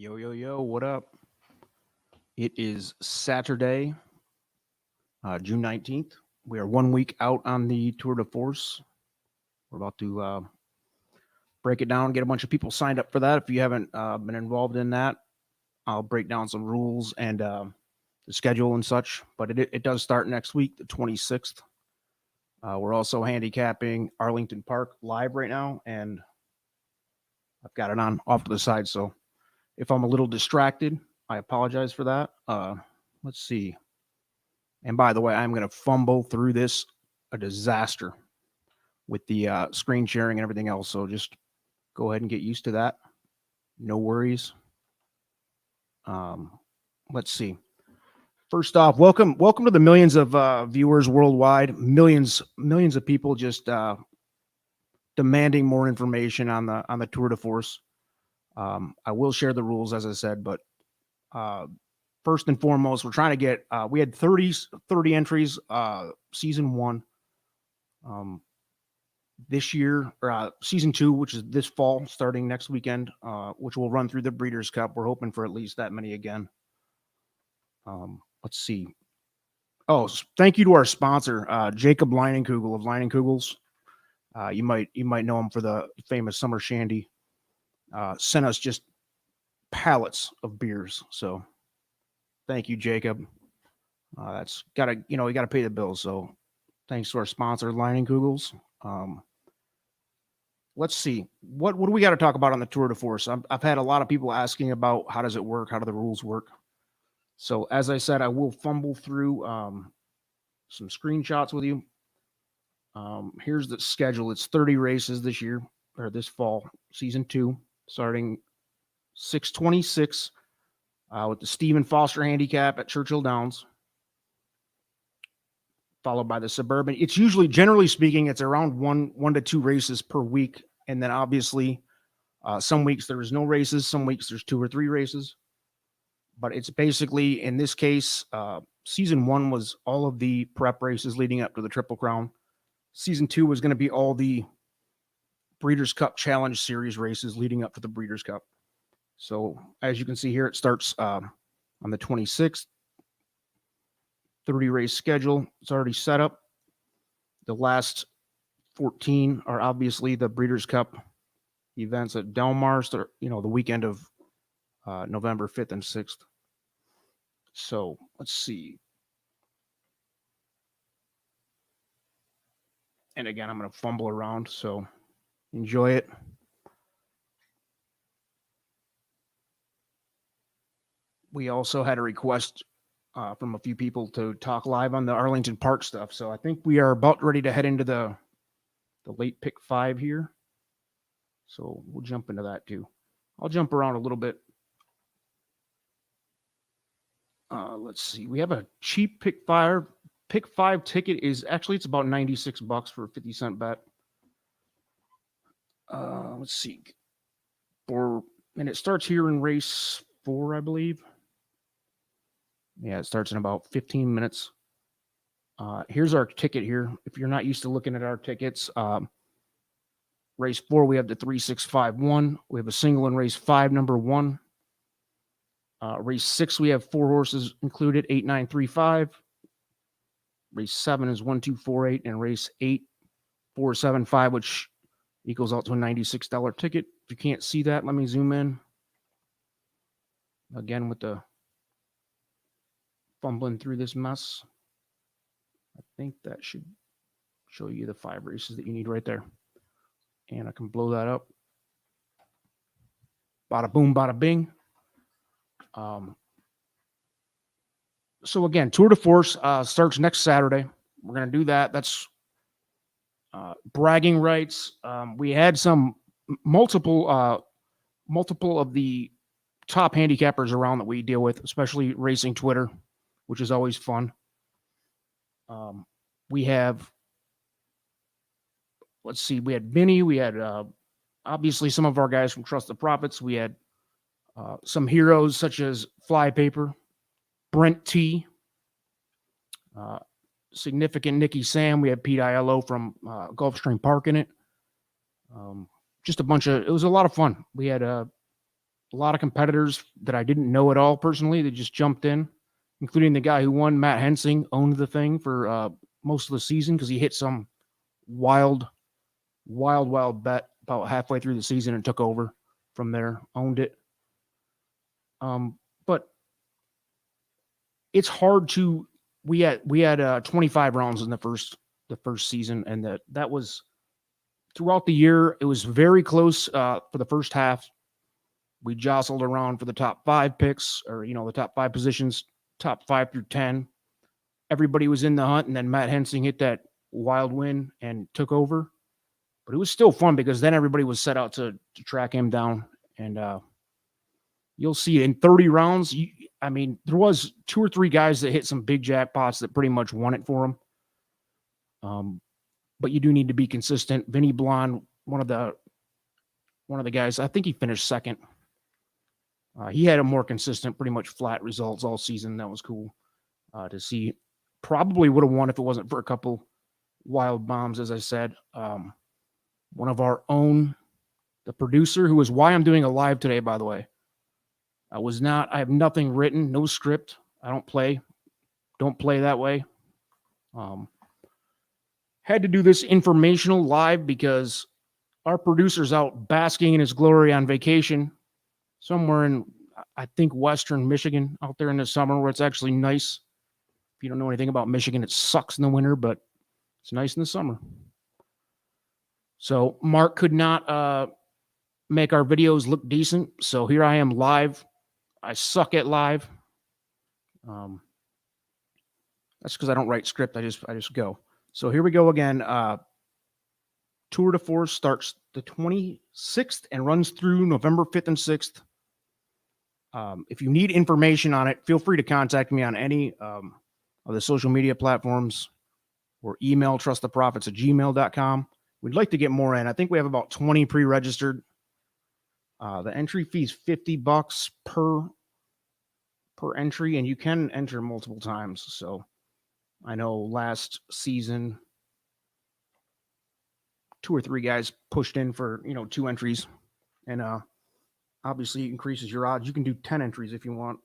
Yo, yo, yo, what up? It is Saturday, June 19th. We are 1 week out on the Tour de Force. We're about to break it down, get a bunch of people signed up for that. If you haven't been involved in that, I'll break down some rules and the schedule and such. But it does start next week, the 26th. We're also handicapping Arlington Park live right now, and I've got it on off to the side. So if I'm a little distracted, I apologize for that. Let's see. And by the way, I'm going to fumble through this, a disaster with the screen sharing and everything else. So just go ahead and get used to that. No worries. Let's see. First off, welcome to the millions of viewers worldwide. Millions of people just demanding more information on the Tour de Force. I will share the rules, as I said, but first and foremost, we're trying to get, we had 30 entries, season one, this year, or season two, which is this fall, starting next weekend, which will run through the Breeders' Cup. We're hoping for at least that many again. Let's see. Oh, thank you to our sponsor, Jacob Leinenkugel of Leinenkugels. You might know him for the famous Summer Shandy. Sent us just pallets of beers. So thank you, Jacob. That's you gotta pay the bills. So thanks to our sponsor, Leinenkugels. Let's see. What do we got to talk about on the Tour de Force? I've had a lot of people asking about how does it work? How do the rules work? So as I said, I will fumble through some screenshots with you. Here's the schedule. It's 30 races this year, or this fall, season two, starting 6/26 with the Stephen Foster handicap at Churchill Downs, followed by the Suburban. It's usually, generally speaking, it's around one to two races per week. And then obviously some weeks there's no races. Some weeks there's 2 or 3 races. But it's basically, in this case, season one was all of the prep races leading up to the Triple Crown. Season two was going to be all the Breeders' Cup Challenge Series races leading up to the Breeders' Cup. So as you can see here, it starts on the 26th. 30 race schedule. It's already set up. The last 14 are obviously the Breeders' Cup events at Del Mar, the weekend of November 5th and 6th. So let's see. And again, I'm going to fumble around, so enjoy it. We also had a request from a few people to talk live on the Arlington Park stuff. So I think we are about ready to head into the late pick 5 here. So we'll jump into that too. I'll jump around a little bit. Let's see. We have a cheap pick 5 ticket is actually, it's about $96 for a 50-cent bet. Let's see. And it starts here in race 4, I believe. Yeah, it starts in about 15 minutes. Here's our ticket here. If you're not used to looking at our tickets, race 4, we have the 3651. We have a single in race 5, number 1. Race 6, we have 4 horses included, 8935. Race 7 is 1248, and race 8, 475, which equals out to a $96 ticket. If you can't see that, let me zoom in. Again, with the fumbling through this mess. I think that should show you the 5 races that you need right there. And I can blow that up. Bada boom, bada bing. So again, Tour de Force starts next Saturday. We're going to do that. That's bragging rights. We had some multiple of the top handicappers around that we deal with, especially Racing Twitter, which is always fun. We have, let's see, we had Vinny. We had obviously some of our guys from Trust the Profits. We had some heroes such as Flypaper, Brent T, significant Nicky Sam. We had Pete ILO from Gulfstream Park in it. Just a bunch of, it was a lot of fun. We had a lot of competitors that I didn't know at all personally that just jumped in, including the guy who won, Matt Hensing, owned the thing for most of the season because he hit some wild bet about halfway through the season and took over from there, owned it. But it's hard to. We had 25 rounds in the first season, and that was throughout the year. It was very close for the first half. We jostled around for the top 5 picks, or the top 5 positions, top 5 through 10. Everybody was in the hunt, and then Matt Hensing hit that wild win and took over. But it was still fun because then everybody was set out to track him down, and you'll see in 30 rounds. There was 2 or 3 guys that hit some big jackpots that pretty much won it for them. But you do need to be consistent. Vinny Blonde, one of the guys, I think he finished second. He had a more consistent, pretty much flat results all season. That was cool to see. Probably would have won if it wasn't for a couple wild bombs, as I said. One of our own, the producer, who is why I'm doing a live today, by the way. I have nothing written, no script. I don't play that way. Had to do this informational live because our producer's out basking in his glory on vacation somewhere in, I think, Western Michigan, out there in the summer where it's actually nice. If you don't know anything about Michigan, it sucks in the winter, but it's nice in the summer. So Mark could not make our videos look decent. So here I am live. I suck at live. That's because I don't write script. I just go. So here we go again. Tour de Force starts the 26th and runs through November 5th and 6th. If you need information on it, feel free to contact me on any of the social media platforms or email trusttheprofits@gmail.com. We'd like to get more in. I think we have about 20 pre-registered. The entry fee is $50 per entry, and you can enter multiple times. So I know last season, 2 or 3 guys pushed in for 2 entries, and obviously it increases your odds. You can do 10 entries if you want,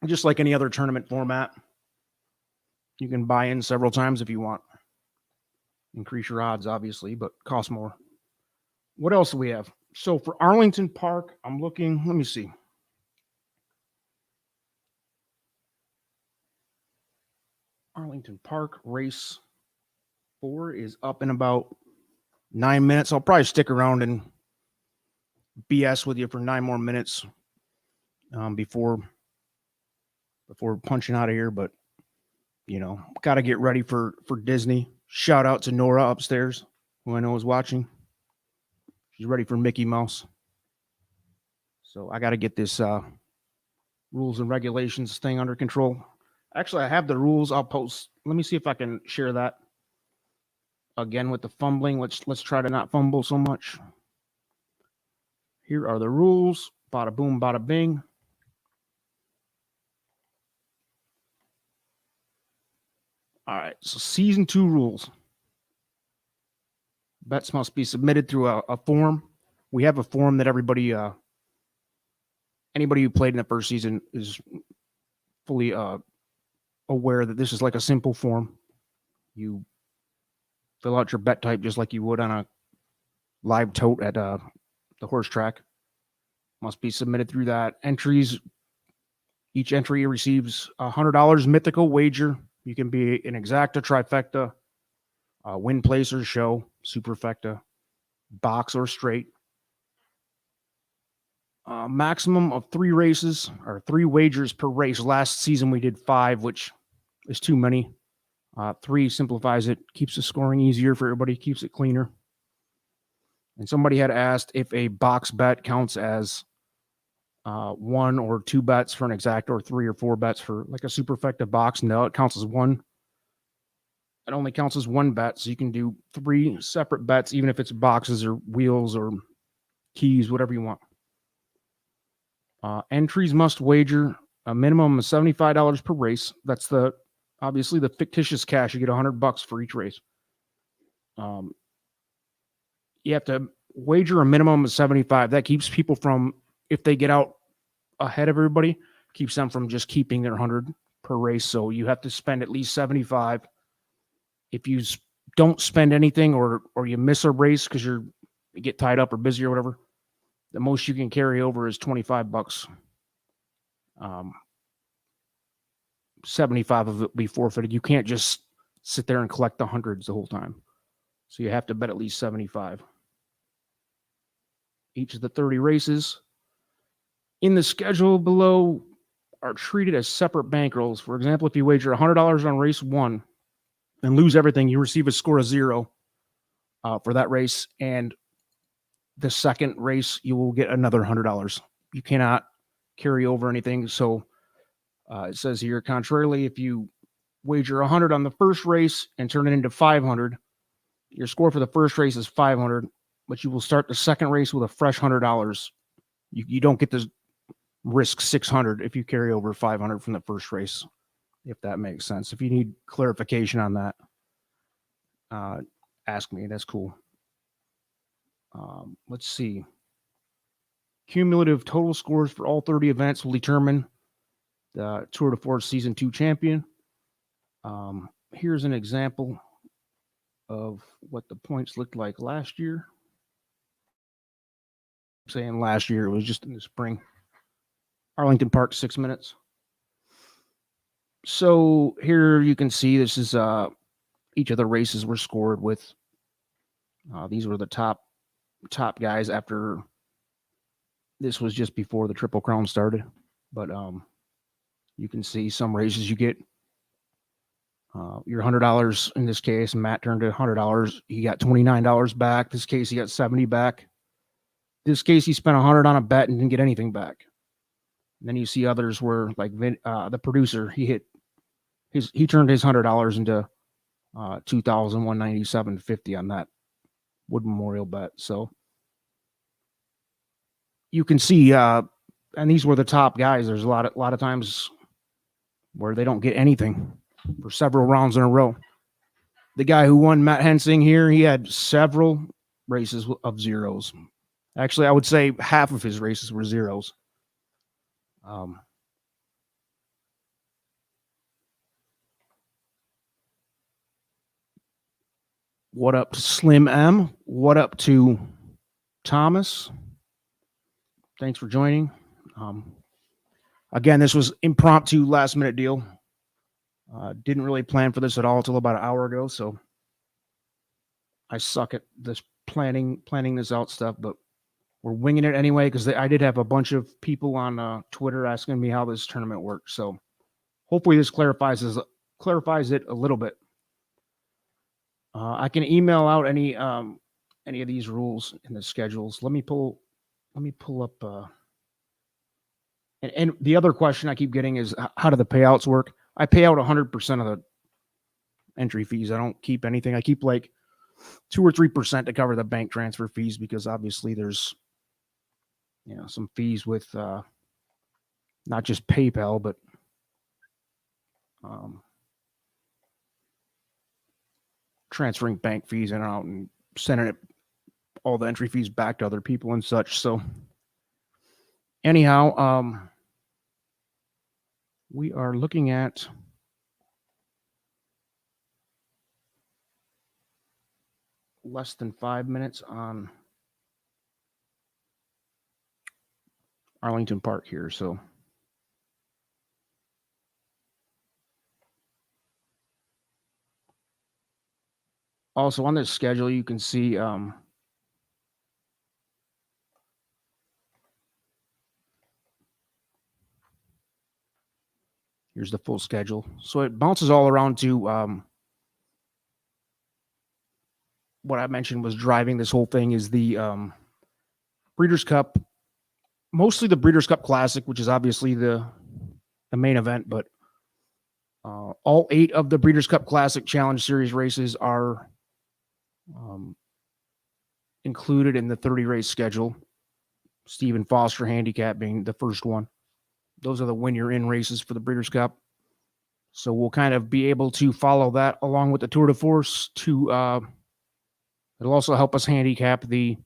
just like any other tournament format. You can buy in several times if you want. Increase your odds, obviously, but cost more. What else do we have? So for Arlington Park, I'm looking. Let me see. Arlington Park race 4 is up in about 9 minutes. I'll probably stick around and BS with you for 9 more minutes before punching out of here. But got to get ready for Disney. Shout out to Nora upstairs, who I know is watching. She's ready for Mickey Mouse. So I got to get this rules and regulations thing under control. Actually, I have the rules. I'll post. Let me see if I can share that again with the fumbling. Let's try to not fumble so much. Here are the rules. Bada boom, bada bing. All right, so season 2 rules. Bets must be submitted through a form. We have a form that anybody who played in the first season is fully aware that this is like a simple form. You fill out your bet type just like you would on a live tote at the horse track. Must be submitted through that. Entries. Each entry receives $100 mythical wager. You can be an exacta, trifecta, win, placer, show, superfecta, box, or straight. Maximum of 3 races or 3 wagers per race. Last season we did 5, which is too many. 3 simplifies it, keeps the scoring easier for everybody, keeps it cleaner. And somebody had asked if a box bet counts as 1 or 2 bets for an exact, or 3 or 4 bets for like a superfecta box. No, it counts as 1. It only counts as 1 bet, so you can do 3 separate bets, even if it's boxes or wheels or keys, whatever you want. Entries must wager a minimum of $75 per race. That's obviously the fictitious cash. You get $100 for each race. You have to wager a minimum of 75. That keeps people from, if they get out ahead of everybody, keeps them from just keeping their 100 per race. So you have to spend at least 75. If you don't spend anything or you miss a race because you get tied up or busy or whatever, the most you can carry over is $25. 75 of it will be forfeited. You can't just sit there and collect the hundreds the whole time. So you have to bet at least 75. Each of the 30 races in the schedule below are treated as separate bankrolls. For example, if you wager $100 on race 1 and lose everything, you receive a score of 0 for that race. And the second race, you will get another $100. You cannot carry over anything. So it says here, contrarily, if you wager 100 on the first race and turn it into 500, your score for the first race is 500, but you will start the second race with a fresh $100. You don't get to risk 600 if you carry over 500 from the first race, if that makes sense. If you need clarification on that, ask me. That's cool. Let's see. Cumulative total scores for all 30 events will determine the Tour de Force Season 2 champion. Here's an example of what the points looked like last year. I'm saying last year, it was just in the spring. Arlington Park, 6 minutes. So here you can see this is each of the races were scored with. These were the top guys after. This was just before the Triple Crown started, but you can see some races you get your $100 in this case. Matt turned to $100. He got $29 back. This case he got 70 back. This case he spent 100 on a bet and didn't get anything back. And then you see others where, like the producer, he turned his $100 into $2,197.50 on that Wood Memorial bet. So you can see, and these were the top guys. There's a lot of times where they don't get anything for several rounds in a row. The guy who won, Matt Hensing here, he had several races of zeros. Actually, I would say half of his races were zeros. What up to Slim M? What up to Thomas? Thanks for joining. Again, this was impromptu last minute deal. Didn't really plan for this at all until about an hour ago. So I suck at this planning this out stuff, but we're winging it anyway, because I did have a bunch of people on Twitter asking me how this tournament works. So hopefully this clarifies it a little bit. I can email out any of these rules in the schedules. Let me pull up. And the other question I keep getting is, how do the payouts work? I pay out 100% of the entry fees. I don't keep anything. I keep like 2 or 3% to cover the bank transfer fees, because obviously there's some fees with not just PayPal, but transferring bank fees in and out and sending all the entry fees back to other people and such. So anyhow, we are looking at less than 5 minutes on Arlington Park here. So also on this schedule, you can see here's the full schedule. So it bounces all around to what I mentioned was driving this whole thing is the Breeders' Cup, mostly the Breeders' Cup Classic, which is obviously the main event, but all 8 of the Breeders' Cup Classic Challenge Series races are included in the 30-race schedule. Stephen Foster Handicap being the first one. Those are the win you're in races for the Breeders' Cup. So we'll kind of be able to follow that along with the Tour de Force to it'll also help us handicap the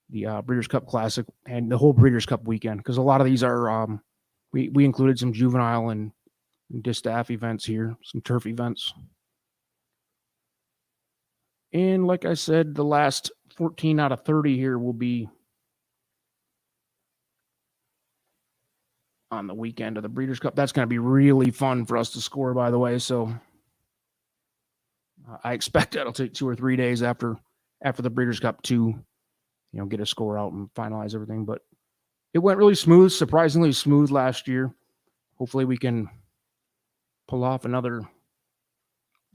the Breeders' Cup Classic and the whole Breeders' Cup weekend, because a lot of these are we included some juvenile and distaff events here, some turf events. And like I said, the last 14 out of 30 here will be on the weekend of the Breeders' Cup. That's going to be really fun for us to score, by the way. So I expect that'll take 2 or 3 days after the Breeders' Cup to, get a score out and finalize everything. But it went really smooth, surprisingly smooth last year. Hopefully we can pull off another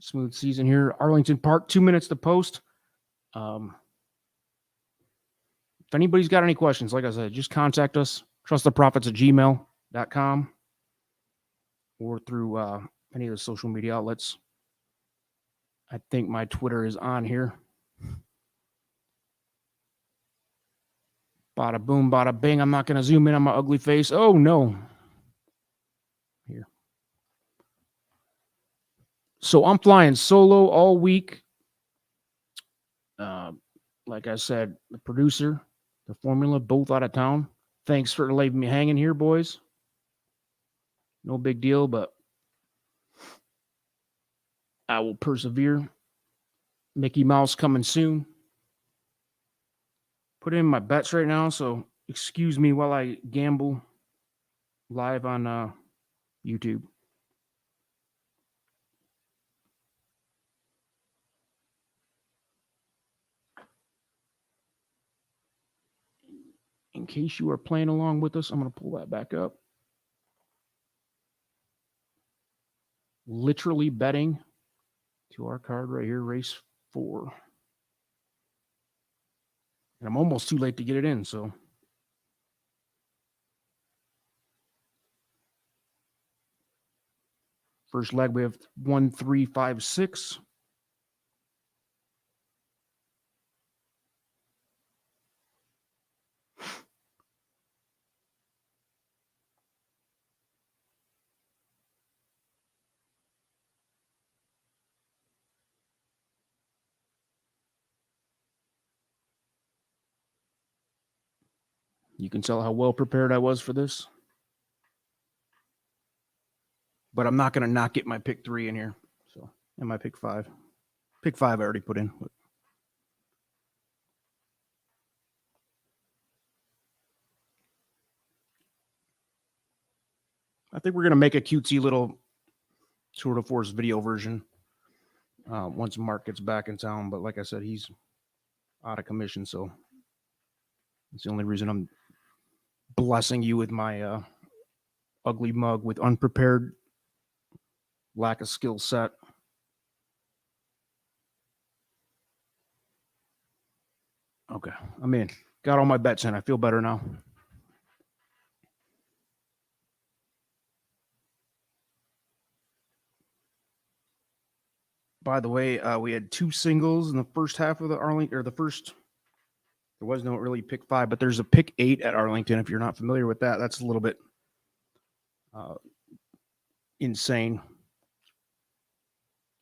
smooth season here. Arlington Park, 2 minutes to post. If anybody's got any questions, like I said, just contact us, trusttheprofits@gmail.com or through any of the social media outlets. I think my Twitter is on here. Bada boom, bada bing. I'm not going to zoom in on my ugly face. Oh, no. Here. So I'm flying solo all week. Like I said, the producer, the formula, both out of town. Thanks for leaving me hanging here, boys. No big deal, but I will persevere. Mickey Mouse coming soon. Put in my bets right now, so excuse me while I gamble live on YouTube. In case you are playing along with us, I'm going to pull that back up. Literally betting to our card right here, race 4. And I'm almost too late to get it in, so. First leg, we have 1, 3, 5, 6. You can tell how well prepared I was for this. But I'm not going to not get my pick 3 in here. So, and my pick 5. Pick 5 I already put in. But I think we're going to make a cutesy little Tour de Force video version once Mark gets back in town. But like I said, he's out of commission, so that's the only reason I'm blessing you with my ugly mug with unprepared, lack of skill set. Okay, I'm in. Got all my bets in. I feel better now. By the way, we had 2 singles in the first half of the Arlington, or the first. There was no really pick 5, but there's a pick 8 at Arlington. If you're not familiar with that, that's a little bit insane.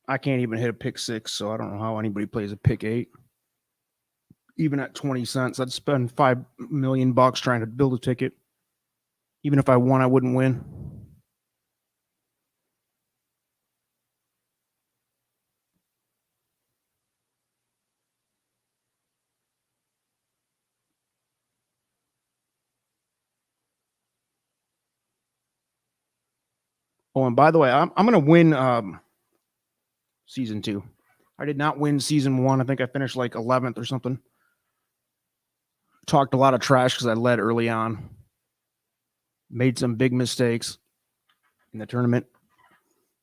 I can't even hit a pick 6, so I don't know how anybody plays a pick 8. Even at 20 cents, I'd spend $5 million trying to build a ticket. Even if I won, I wouldn't win. Oh, and by the way, I'm going to win season 2. I did not win season 1. I think I finished like 11th or something. Talked a lot of trash because I led early on. Made some big mistakes in the tournament.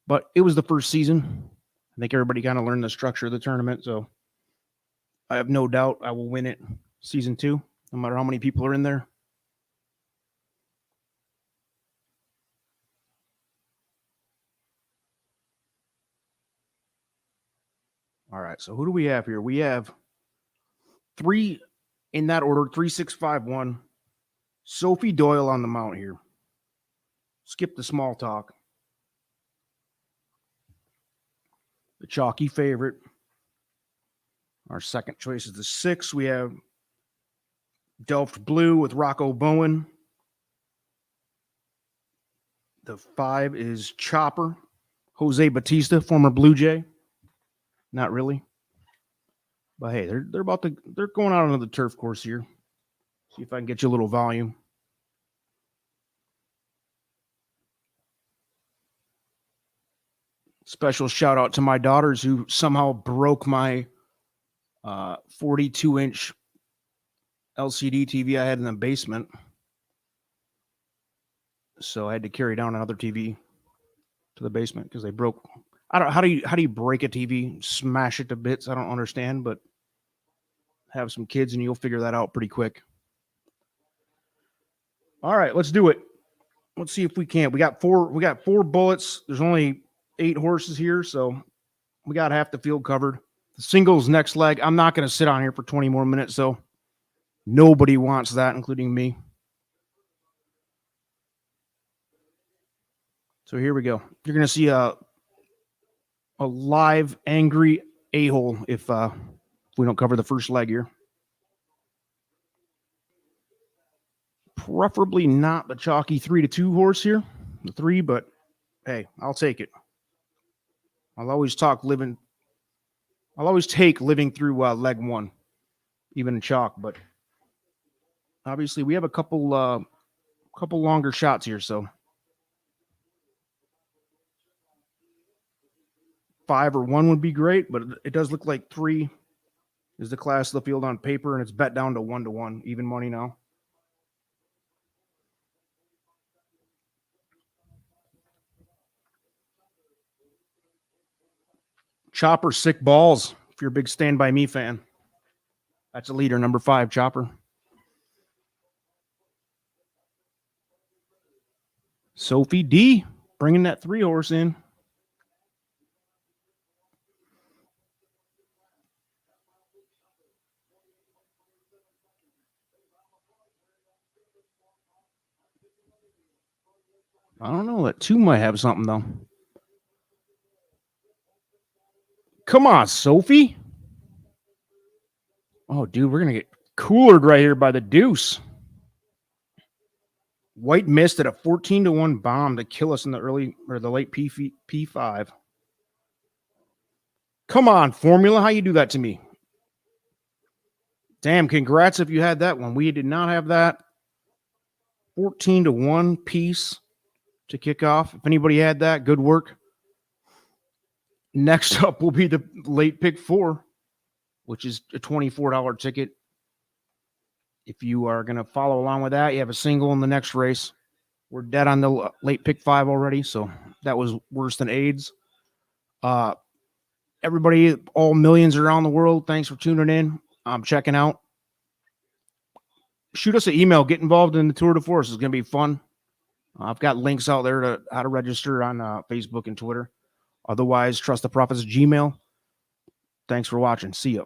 But it was the first season. I think everybody kind of learned the structure of the tournament. So I have no doubt I will win it season 2, no matter how many people are in there. All right, so who do we have here? We have 3 in that order, 3, 6, 5, 1. Sophie Doyle on the mount here. Skip the small talk. The chalky favorite. Our second choice is the 6. We have Delft Blue with Rocco Bowen. The 5 is Chopper. Jose Batista, former Blue Jay. Not really. But hey, they're going out onto the turf course here. See if I can get you a little volume. Special shout out to my daughters who somehow broke my 42-inch LCD TV I had in the basement. So I had to carry down another TV to the basement because they broke. I don't. How do you break a TV? Smash it to bits? I don't understand, but have some kids and you'll figure that out pretty quick. All right, let's do it. Let's see if we can. We got four bullets. There's only 8 horses here, so we got half the field covered. The singles next leg. I'm not going to sit on here for 20 more minutes, so nobody wants that, including me. So here we go. You're going to see a live angry a-hole if we don't cover the first leg here. Preferably not the chalky 3-2 horse here, the 3, but hey, I'll take it. I'll always take living through leg 1, even in chalk. But obviously, we have a couple longer shots here, so 5 or 1 would be great. But it does look like 3 is the class of the field on paper, and it's bet down to 1-1, even money now. Chopper, sick balls. If you're a big Stand By Me fan, that's a leader, number 5, Chopper. Sophie D bringing that 3 horse in. I don't know. That 2 might have something, though. Come on, Sophie. Oh, dude, we're going to get coolered right here by the deuce. White missed at a 14-1 bomb to kill us in the late P5. Come on, Formula. How you do that to me? Damn, congrats if you had that one. We did not have that. 14-1 piece to kick off. If anybody had that, good work. Next up will be the late pick 4, which is a $24 ticket. If you are going to follow along with that, you have a single in the next race. We're dead on the late pick 5 already, so that was worse than AIDS. Everybody, all millions around the world, thanks for tuning in. I'm checking out. Shoot us an email. Get involved in the Tour de Force. It's going to be fun. I've got links out there to how to register on Facebook and Twitter. Otherwise, Trust the Prophets Gmail. Thanks for watching. See ya.